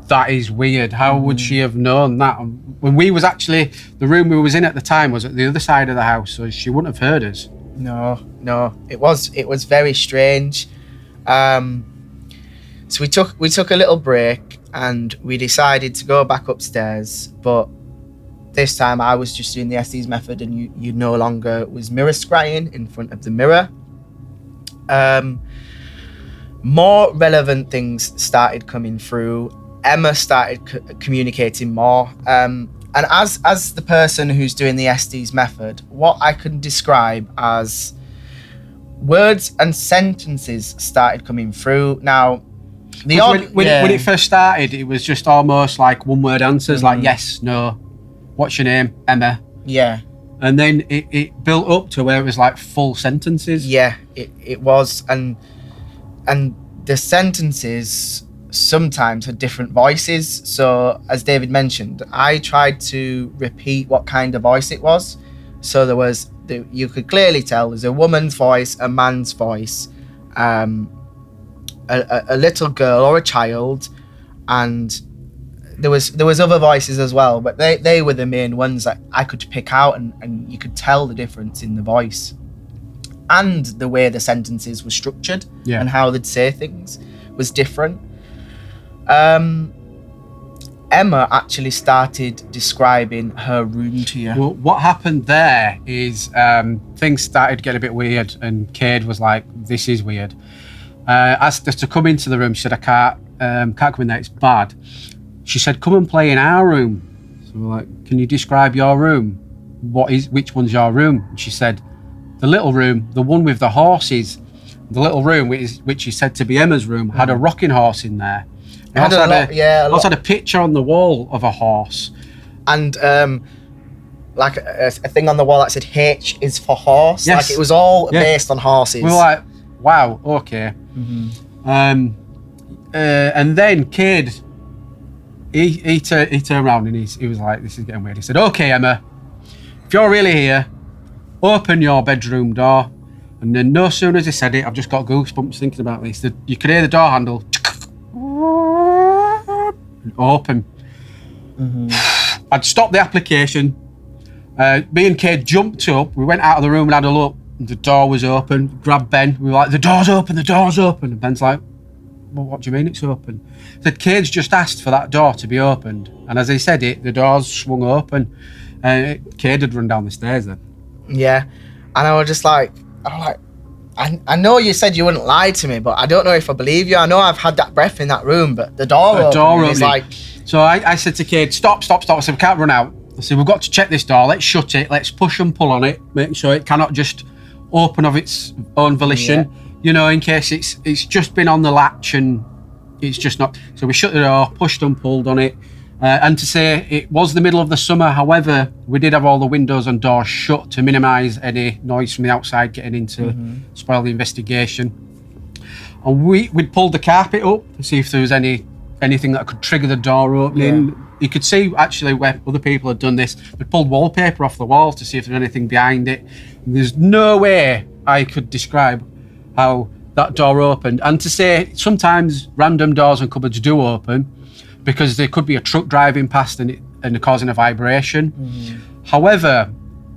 that is weird. How would she have known that? When we was actually, the room we was in at the time was at the other side of the house, so she wouldn't have heard us. No. It was very strange. So we took a little break, and we decided to go back upstairs, but this time I was just doing the SD's method, and you no longer was mirror scrying in front of the mirror. More relevant things started coming through. Emma started communicating more. And as the person who's doing the SD's method, what I can describe as words and sentences started coming through. Now, when it first started, it was just almost like one-word answers, like yes, no, what's your name, Emma. Yeah. And then it built up to where it was like full sentences. Yeah, it was, and the sentences sometimes had different voices. So as David mentioned, I tried to repeat what kind of voice it was. So you could clearly tell there's a woman's voice, a man's voice, a little girl or a child, and there was other voices as well, but they were the main ones that I could pick out, and you could tell the difference in the voice and the way the sentences were structured and how they'd say things was different. Emma actually started describing her room to you. Well, what happened there is things started to get a bit weird, and Cade was like, "This is weird." Asked us to come into the room. She said, "I can't come in there, it's bad." She said, "Come and play in our room." So we're like, "Can you describe your room? Which one's your room?" And she said, "The little room, the one with the horses." The little room, which she said to be Emma's room, had a rocking horse in there. It also had a picture on the wall of a horse. And like a thing on the wall that said H is for horse. Yes. Like it was all based on horses. We were like, wow, okay. And then Cade, he turned around and he was like, "This is getting weird." He said, "Okay, Emma, if you're really here, open your bedroom door." And then no sooner as he said it, I've just got goosebumps thinking about this. You could hear the door handle open. I'd stopped the application. Me and Cade jumped up. We went out of the room and had a look. The door was open. Grabbed Ben. We were like, "The door's open, the door's open." And Ben's like, "Well, what do you mean it's open?" I said, "Cade's just asked for that door to be opened." And as he said it, the doors swung open. Cade had run down the stairs then. Yeah. And I was just like, I know you said you wouldn't lie to me, but I don't know if I believe you. I know I've had that breath in that room, but the door opened. Like... So I said to Cade, stop. I said, "We can't run out." I said, "We've got to check this door. Let's shut it. Let's push and pull on it, make sure it cannot just open of its own volition. you know, in case it's just been on the latch and it's just not. So we shut the door, pushed and pulled on it. And to say it was the middle of the summer, however, we did have all the windows and doors shut to minimise any noise from the outside getting in to spoil the investigation. And we'd pulled the carpet up to see if there was anything that could trigger the door opening. Yeah. You could see actually where other people had done this. They'd pulled wallpaper off the walls to see if there was anything behind it. And there's no way I could describe how that door opened. And to say sometimes random doors and cupboards do open because there could be a truck driving past and causing a vibration. However,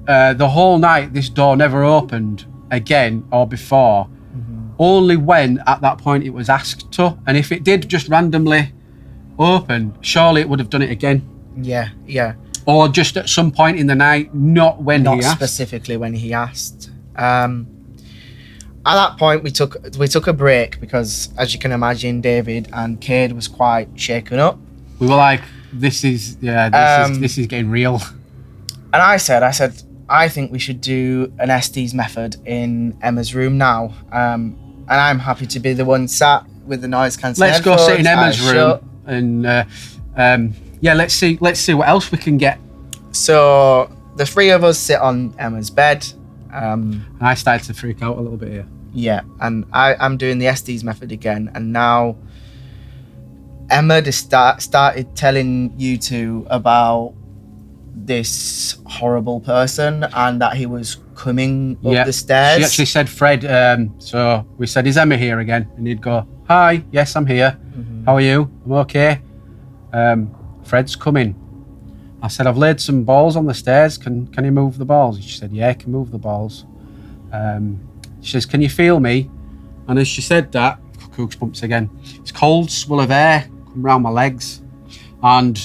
the whole night this door never opened again or before. Only when at that point it was asked to. And if it did just randomly open, surely it would have done it again. Yeah. Or just at some point in the night, not he asked. Not specifically when he asked. At that point, we took a break because, as you can imagine, David and Cade was quite shaken up. We were like, this is getting real. And I said, I think we should do an Estes method in Emma's room now. And I'm happy to be the one sat with the noise cancelling. Let's go sit in Emma's room and let's see what else we can get. So the three of us sit on Emma's bed. I started to freak out a little bit here. Yeah, and I'm doing the Estes method again, and now Emma just started telling you two about this horrible person and that he was coming up the stairs. She actually said Fred, so we said, is Emma here again? And he'd go, hi, yes, I'm here. How are you? I'm okay. Fred's coming. I said, I've laid some balls on the stairs. Can you move the balls? She said, yeah, I can move the balls. She says, can you feel me? And as she said that, goosebumps again. It's cold swell of air come around my legs. And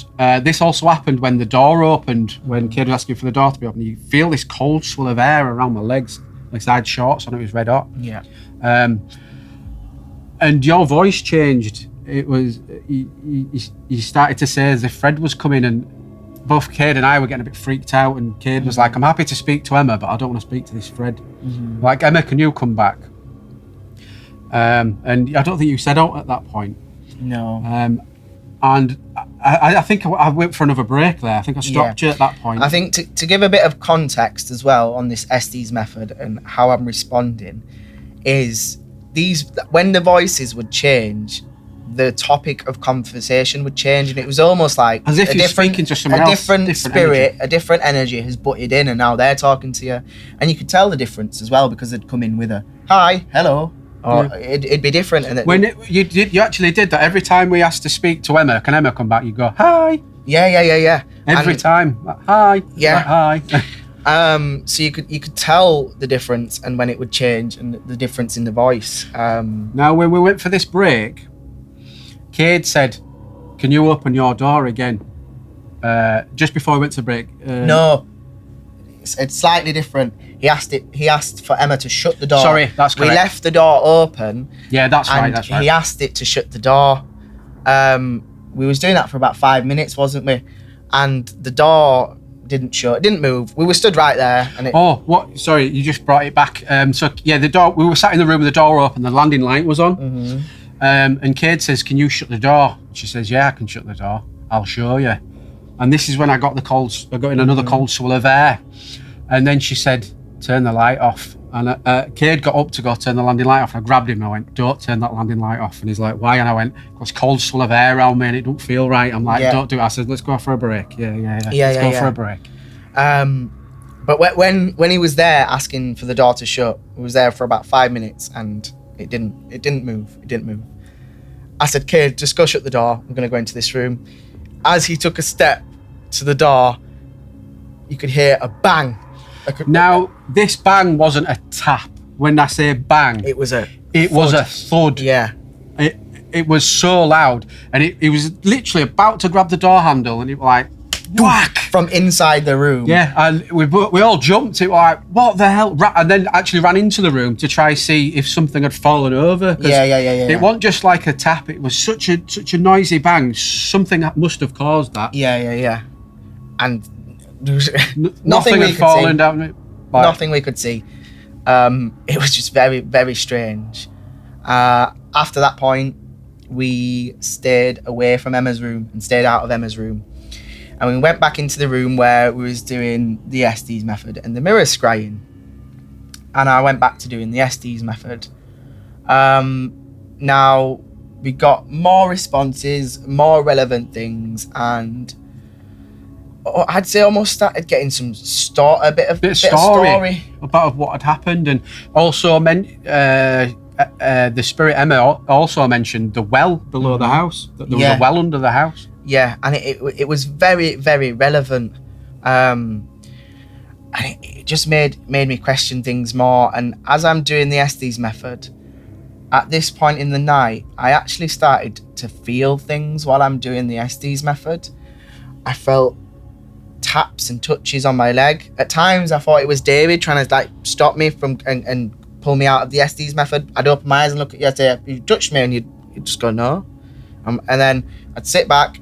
this also happened when the door opened, when Cade was asking for the door to be open. You feel this cold swell of air around my legs. Like I had shorts on, it was red hot. Yeah. And your voice changed. It was, you started to say as if Fred was coming, and both Cade and I were getting a bit freaked out, and Cade was like, I'm happy to speak to Emma, but I don't want to speak to this Fred. Like, Emma, can you come back? And I don't think you said out at that point. No. And I think I went for another break there. I think I stopped you at that point. I think to give a bit of context as well on this Estes method and how I'm responding is when the voices would change, the topic of conversation would change, and it was almost like as if you're speaking to someone else, different spirit, energy. A different energy has butted in, and now they're talking to you, and you could tell the difference as well because they'd come in with a hi, hello, or it'd be different. And you actually did that every time we asked to speak to Emma. Can Emma come back? You go hi. Yeah. Every time, hi. Yeah, hi. So you could tell the difference, and when it would change, and the difference in the voice. Now, when we went for this break, Cade said, can you open your door again? Just before we went to break. No, it's slightly different. He asked for Emma to shut the door. Sorry, that's correct. We left the door open. Yeah, that's right. He asked it to shut the door. We was doing that for about 5 minutes, wasn't we? And the door didn't shut. It didn't move. We were stood right there. And what? Sorry, you just brought it back. The door. We were sat in the room with the door open. The landing light was on. And Cade says, can you shut the door? She says, yeah, I can shut the door. I'll show you. And this is when I got in another cold swell of air. And then she said, turn the light off. And Cade got up to go turn the landing light off. I grabbed him and I went, don't turn that landing light off. And he's like, why? And I went, it's cold swell of air around me and it don't feel right. I'm like, don't do it. I said, let's go for a break. Yeah. Let's go for a break. But when he was there asking for the door to shut, he was there for about 5 minutes and it didn't move. I said, Cade, just go shut the door. I'm going to go into this room. As he took a step to the door, you could hear a bang. Now, this bang wasn't a tap. When I say bang, it was a thud. Yeah. It was so loud. And it was literally about to grab the door handle and it was like, whack! From inside the room. Yeah, and we all jumped. It was like, what the hell? And then actually ran into the room to try see if something had fallen over. Yeah. It wasn't just like a tap. It was such a noisy bang. Something must have caused that. Yeah. And there was nothing had fallen down. Nothing we could see. It was just very, very strange. After that point, we stayed away from Emma's room and stayed out of Emma's room. And we went back into the room where we was doing the Estes method and the mirror scrying. And I went back to doing the Estes method. Now, we got more responses, more relevant things, and I'd say almost started getting some a bit of story about what had happened. And also the spirit Emma also mentioned the well below the house, that there was a well under the house. Yeah, and it was very, very relevant. And it just made me question things more. And as I'm doing the Estes method, at this point in the night, I actually started to feel things while I'm doing the Estes method. I felt taps and touches on my leg. At times, I thought it was David trying to like stop me from and pull me out of the Estes method. I'd open my eyes and look at you and say, "You touched me," and you'd just go, "No." And then I'd sit back.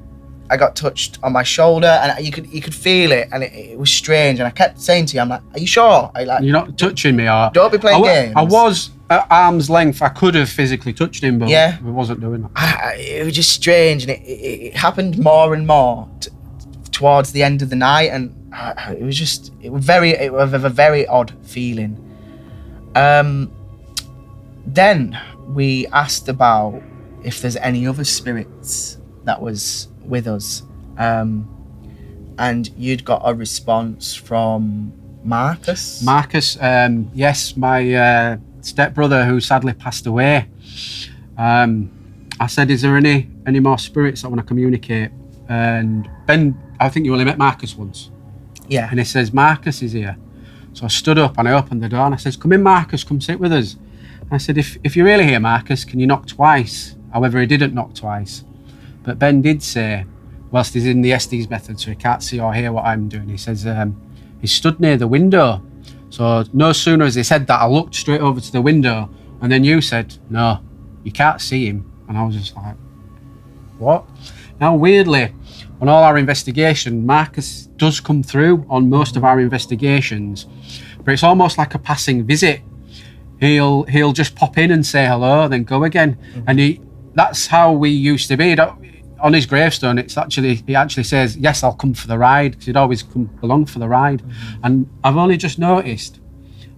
I got touched on my shoulder, and you could feel it, and it was strange. And I kept saying to you, "I'm like, are you sure? You're not touching me, or don't be playing games." I was at arm's length. I could have physically touched him, but I wasn't doing that. It was just strange, and it happened more and more towards the end of the night, and it was a very odd feeling. Then we asked about if there's any other spirits that was with us, and you'd got a response from Marcus. Yes, my stepbrother who sadly passed away. I said, "Is there any more spirits that want to communicate?" And Ben, I think you only met Marcus once. Yeah. And he says, "Marcus is here." So I stood up and I opened the door and I says, "Come in, Marcus, come sit with us." And I said, if you're really here, Marcus, can you knock twice? However, he didn't knock twice. But Ben did say, whilst he's in the Estes method, so he can't see or hear what I'm doing, he says, he stood near the window. So no sooner as he said that, I looked straight over to the window, and then you said, "No, you can't see him." And I was just like, what? Now, weirdly, on all our investigation, Marcus does come through on most of our investigations, but it's almost like a passing visit. He'll just pop in and say hello, then go again. And that's how we used to be. On his gravestone, he actually says, "Yes, I'll come for the ride," because he'd always come along for the ride. And I've only just noticed,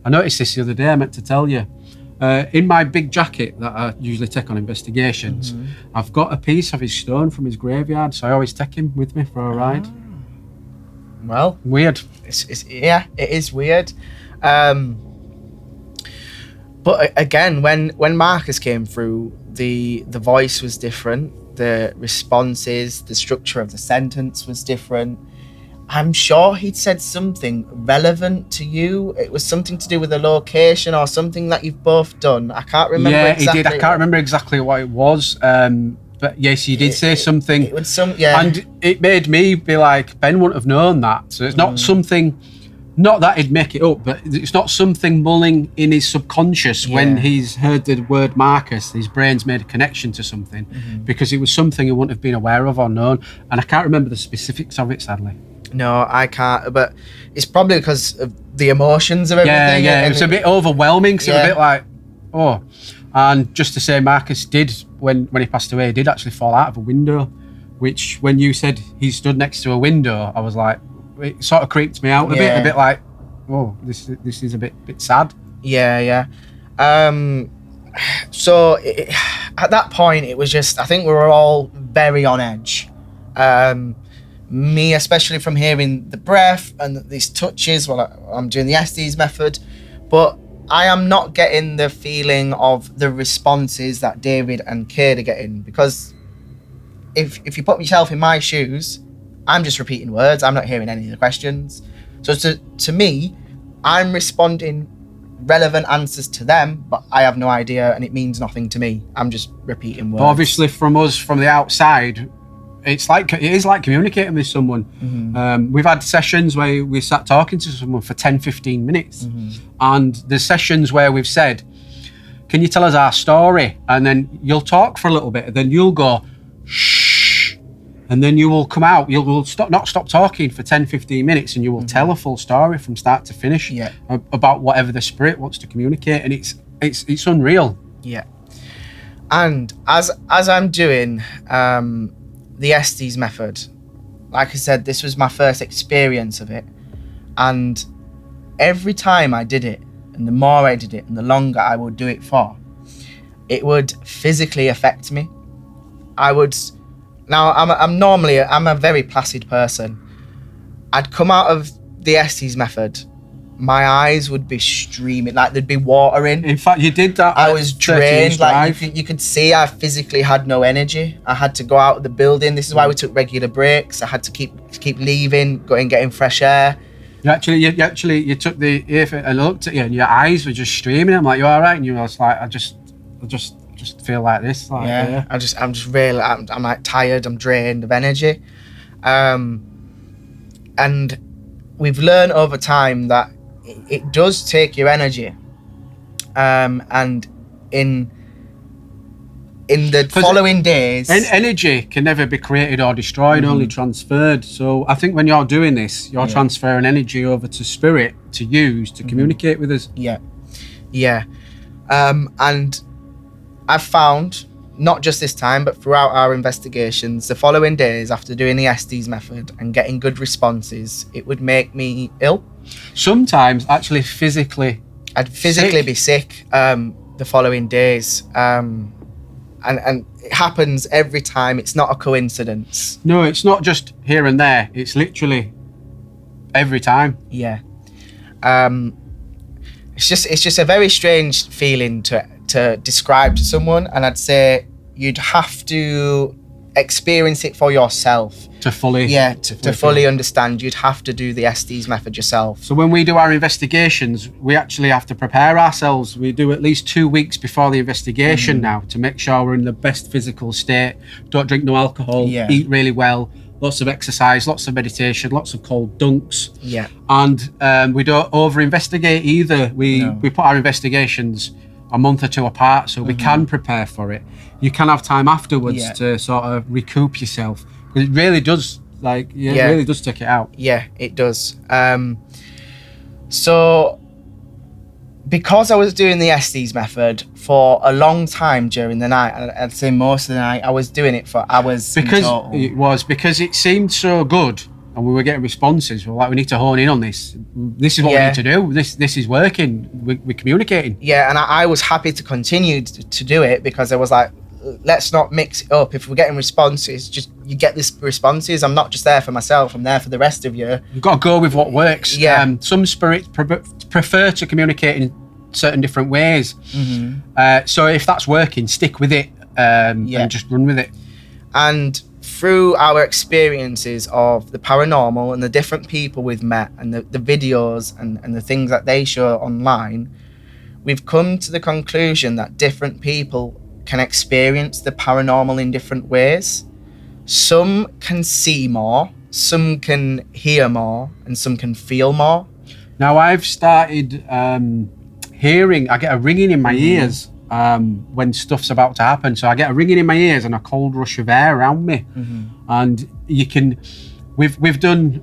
I noticed this the other day, I meant to tell you, in my big jacket that I usually take on investigations, I've got a piece of his stone from his graveyard, so I always take him with me for a ride. Well, weird. It is weird. But again, when Marcus came through, the voice was different, the responses, the structure of the sentence was different. I'm sure he'd said something relevant to you. It was something to do with the location or something that you've both done. I can't remember exactly. Yeah, he did. I can't remember exactly what it was. But yes, he did say something. It was yeah. And it made me be like, Ben wouldn't have known that. So it's not something, not that he'd make it up, but it's not something mulling in his subconscious when he's heard the word Marcus. His brain's made a connection to something because it was something he wouldn't have been aware of or known. And I can't remember the specifics of it, sadly. No, I can't, but it's probably because of the emotions of everything. Yeah, it was a bit overwhelming, so a bit like, oh. And just to say, Marcus did, when he passed away, he did actually fall out of a window, which when you said he stood next to a window, I was like, it sort of creeped me out a bit like, oh, this is a bit sad. Yeah. So at that point, it was just, I think we were all very on edge. Me, especially from hearing the breath and these touches while I'm doing the Estes method, but I am not getting the feeling of the responses that David and Kate are getting, because if you put yourself in my shoes, I'm just repeating words. I'm not hearing any of the questions. So to me, I'm responding relevant answers to them, but I have no idea, and it means nothing to me. I'm just repeating words. But obviously, from us, from the outside, it is like communicating with someone. We've had sessions where we sat talking to someone for 10-15 minutes, and there's sessions where we've said, "Can you tell us our story?" And then you'll talk for a little bit, and then you'll go, "Shh," And then you will come out, you'll not stop talking for 10, 15 minutes, and you will tell a full story from start to finish about whatever the spirit wants to communicate. And it's unreal. Yeah. And as I'm doing the Estes method, like I said, this was my first experience of it. And every time I did it, and the more I did it, and the longer I would do it for, it would physically affect me. Now, I'm a very placid person. I'd come out of the Estes method, my eyes would be streaming, like there'd be water in. In fact, you did that. I was drained, like you could see I physically had no energy. I had to go out of the building. This is why we took regular breaks. I had to keep leaving, going getting fresh air. You took the earphone and looked at you, and your eyes were just streaming. I'm like, you all right? And you were like, I just feel like this. Like, yeah. I'm just really, I'm like tired. I'm drained of energy, and we've learned over time that it does take your energy, and in the following days, energy can never be created or destroyed, only transferred. So I think when you're doing this, you're transferring energy over to spirit to use to communicate with us. Yeah. And I've found, not just this time, but throughout our investigations, the following days after doing the Estes method and getting good responses, it would make me ill. Sometimes actually physically. I'd physically be sick the following days. And it happens every time. It's not a coincidence. No, it's not just here and there. It's literally every time. Yeah. It's just a very strange feeling to describe to someone, and I'd say you'd have to experience it for yourself to fully to fully understand. You'd have to do the Estes method yourself. So when we do our investigations, we actually have to prepare ourselves. We do at least 2 weeks before the investigation now to make sure we're in the best physical state. Don't drink no alcohol, eat really well, lots of exercise, lots of meditation, lots of cold dunks. And we don't over investigate either. We put our investigations a month or two apart so we can prepare for it. You can have time afterwards to sort of recoup yourself. It really does, it really does take it out. Yeah, it does. So because I was doing the Estes method for a long time during the night, and I'd say most of the night, I was doing it for hours because it seemed so good and we were getting responses. We were like, we need to hone in on this. This is what we need to do. This is working. We're communicating. Yeah, and I was happy to continue to do it because I was like, let's not mix it up. If we're getting responses, just you get these responses. I'm not just there for myself. I'm there for the rest of you. You've got to go with what works. Yeah. Some spirits prefer to communicate in certain different ways. So if that's working, stick with it and just run with it. And through our experiences of the paranormal and the different people we've met and the videos and the things that they show online, we've come to the conclusion that different people can experience the paranormal in different ways. Some can see more, some can hear more, and some can feel more. Now I've started hearing, I get a ringing in my ears when stuff's about to happen. So I get a ringing in my ears and a cold rush of air around me. And you can, we've done,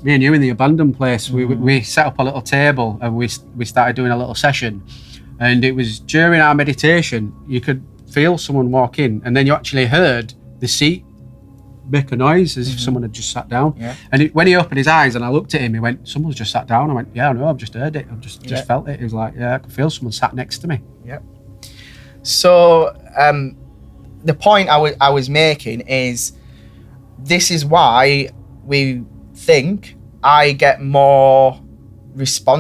me and you in the abandoned place, we set up a little table and we started doing a little session. And it was during our meditation, you could feel someone walk in, and then you actually heard the seat make a noise as if someone had just sat down. And when he opened his eyes and I looked at him, he went, someone's just sat down. I went, yeah, I know, I've just heard it. I've just felt it. He was like, yeah, I could feel someone sat next to me. So the point I was making is, this is why we think I get more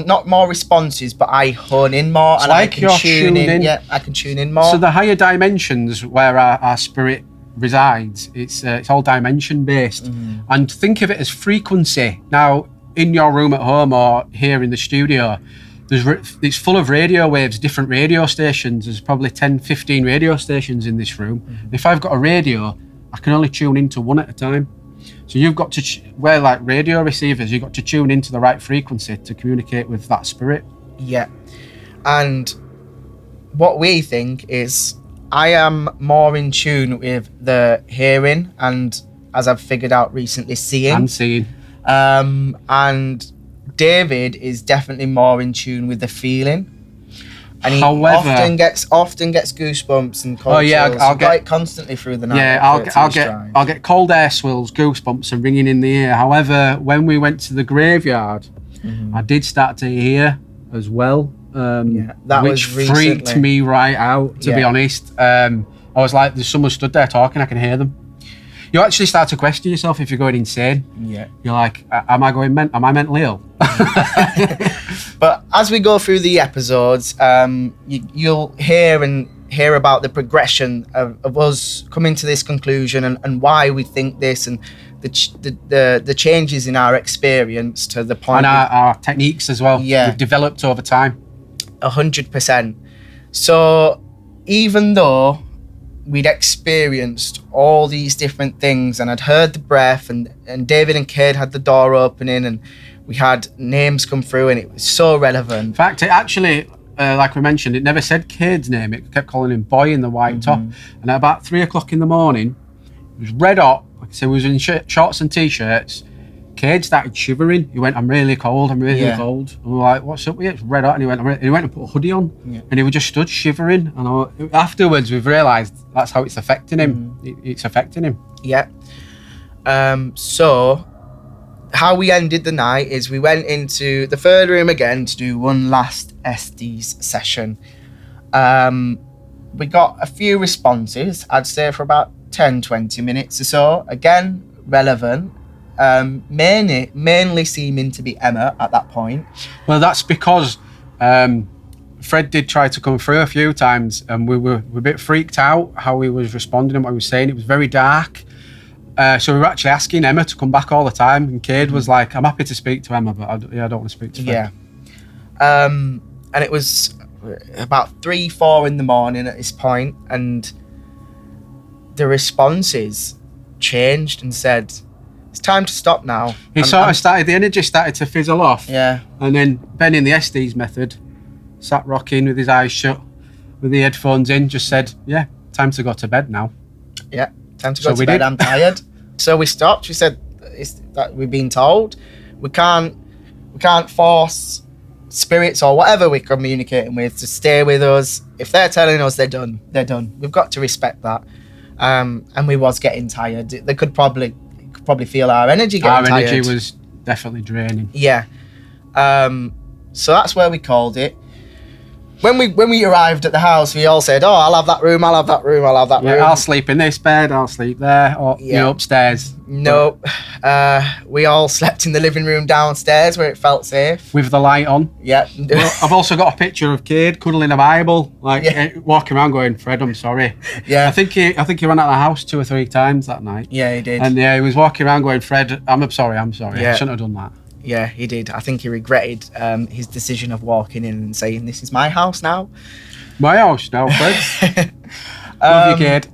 not more responses, but I hone in more. It's and like I can tune in. Yeah, I can tune in more. So the higher dimensions where our spirit resides, it's all dimension based. And think of it as frequency. Now, in your room at home or here in the studio, it's full of radio waves, different radio stations. There's probably 10, 15 radio stations in this room. If I've got a radio, I can only tune into one at a time. So you've got to, we're like radio receivers, you've got to tune into the right frequency to communicate with that spirit. Yeah. And what we think is, I am more in tune with the hearing and as I've figured out recently, seeing. I'm seeing. And David is definitely more in tune with the feeling. And he However, often gets goosebumps and cold chills. I'll get it constantly through the night. Yeah, I'll get cold air swills, goosebumps, and ringing in the ear. However, when we went to the graveyard, I did start to hear as well, which freaked me right out. To be honest, I was like, "There's someone stood there talking. I can hear them." You actually start to question yourself if you're going insane. Yeah, you're like, "Am I mentally ill?" But as we go through the episodes, you'll hear about the progression of us coming to this conclusion and why we think this, and the changes in our experience to the point, and our techniques as well. Yeah, we've developed over time. 100%. So even though we'd experienced all these different things, and I'd heard the breath, and David and Cade had the door opening, and we had names come through, and it was so relevant. In fact, it actually, like we mentioned, it never said Cade's name. It kept calling him Boy in the white top. And at about 3 o'clock in the morning, it was red hot. Like I said, we was in shorts and t-shirts. Cade started shivering. He went, I'm really cold. And we were like, what's up with you? It's red hot. And he went and put a hoodie on. And he was just stood shivering. And afterwards, we've realised that's how it's affecting him. It's affecting him. Yeah. So how we ended the night is we went into the third room again to do one last SDs session. We got a few responses, I'd say for about 10-20 minutes or so. Again, relevant. Mainly seeming to be Emma at that point. Well, that's because Fred did try to come through a few times, and we were a bit freaked out how he was responding and what he was saying. It was very dark. So we were actually asking Emma to come back all the time, and Cade was like, I'm happy to speak to Emma, but I don't want to speak to Fred. Yeah. And it was about 3-4 in the morning at this point, and the responses changed and said, it's time to stop now. The energy started to fizzle off. Yeah. And then Ben in the SDs method sat rocking with his eyes shut, with the headphones in, just said, yeah, time to go to bed now. Yeah, time to go to bed. I'm tired. So we stopped. We said, it's that we've been told. We can't force spirits or whatever we're communicating with to stay with us. If they're telling us they're done, they're done. We've got to respect that. And we was getting tired. They could probably feel our energy getting tired. Our energy was definitely draining. Yeah. So that's where we called it. When we arrived at the house, we all said, oh, I'll have that room, I'll have that room, I'll have that room. I'll sleep in this bed, I'll sleep there, or upstairs. Nope. We all slept in the living room downstairs where it felt safe. With the light on. Yeah. I've also got a picture of Cade cuddling a Bible, walking around going, Fred, I'm sorry. Yeah. I think he ran out of the house 2 or 3 times that night. Yeah, he did. And he was walking around going, Fred, I'm sorry. Yeah. I shouldn't have done that. Yeah, he did. I think he regretted his decision of walking in and saying, this is my house now. My house now, Fred. Love you, Cade.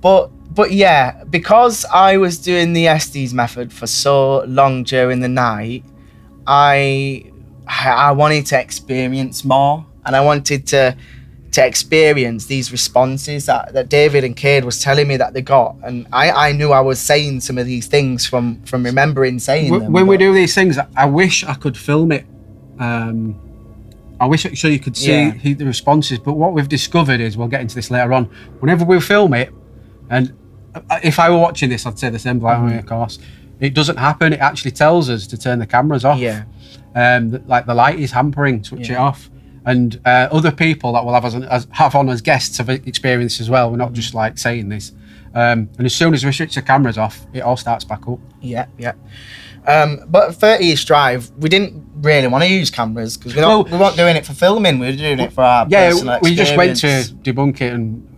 But yeah, because I was doing the SDs method for so long during the night, I wanted to experience more, and I wanted to experience these responses that David and Cade was telling me that they got, and I knew I was saying some of these things from remembering saying them. When we do these things, I wish I could film it. I wish so you could see the responses, but what we've discovered is, we'll get into this later on, whenever we film it, and if I were watching this, I'd say the same, like, of course, it doesn't happen. It actually tells us to turn the cameras off. Yeah. Like the light is hampering, switch it off. And other people that we'll have on as guests have experienced as well. We're not just like saying this. And as soon as we switch the cameras off, it all starts back up. Yeah. But at 30 East Drive, we didn't really want to use cameras because we weren't doing it for filming. We were doing it for our personal experience. We just went to debunk it, and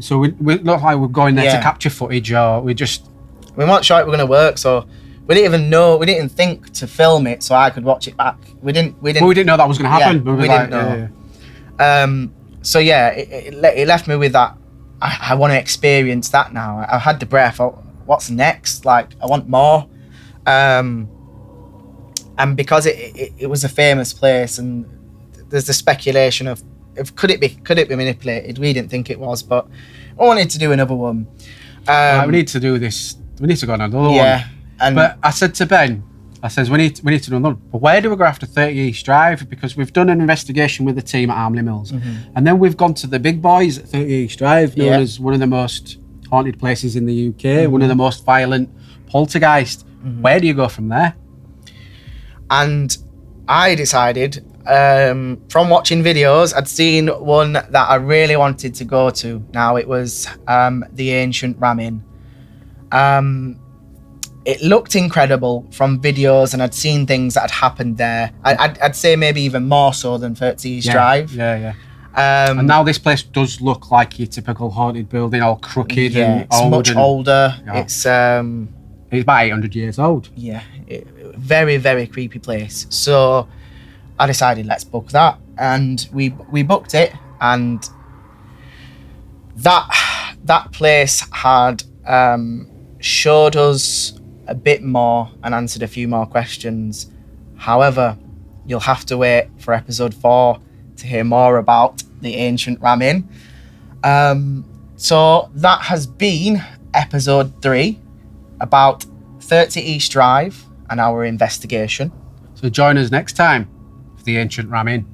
so we looked like we're going there to capture footage, or we weren't sure it was going to work. So we didn't even know. We didn't think to film it so I could watch it back. We didn't know that was going to happen. Yeah, we didn't know. Yeah. So yeah, it left me with that. I want to experience that now. I've had the breath. What's next? Like, I want more. And because it was a famous place, and there's the speculation of could it be manipulated? We didn't think it was, but I wanted to do another one. Right, we need to do this. We need to go on another one. Yeah. And But I said to Ben, I says we need to do another. But where do we go after 30 East Drive? Because we've done an investigation with the team at Armley Mills, and then we've gone to the big boys at 30 East Drive, known as one of the most haunted places in the UK, one of the most violent poltergeist. Where do you go from there? And I decided, from watching videos, I'd seen one that I really wanted to go to. Now it was the ancient Ramin. It looked incredible from videos, and I'd seen things that had happened there. I'd say maybe even more so than 30 East Drive. Yeah. And now this place does look like your typical haunted building, all crooked and it's old. much older. Yeah. It's about 800 years old. yeah, very, very creepy place. So I decided, let's book that, and we booked it, and that place had showed us a bit more and answered a few more questions. However, you'll have to wait for episode 4 to hear more about the ancient Ramin. So that has been episode 3 about 30 East Drive and our investigation. So join us next time for the ancient Ramin.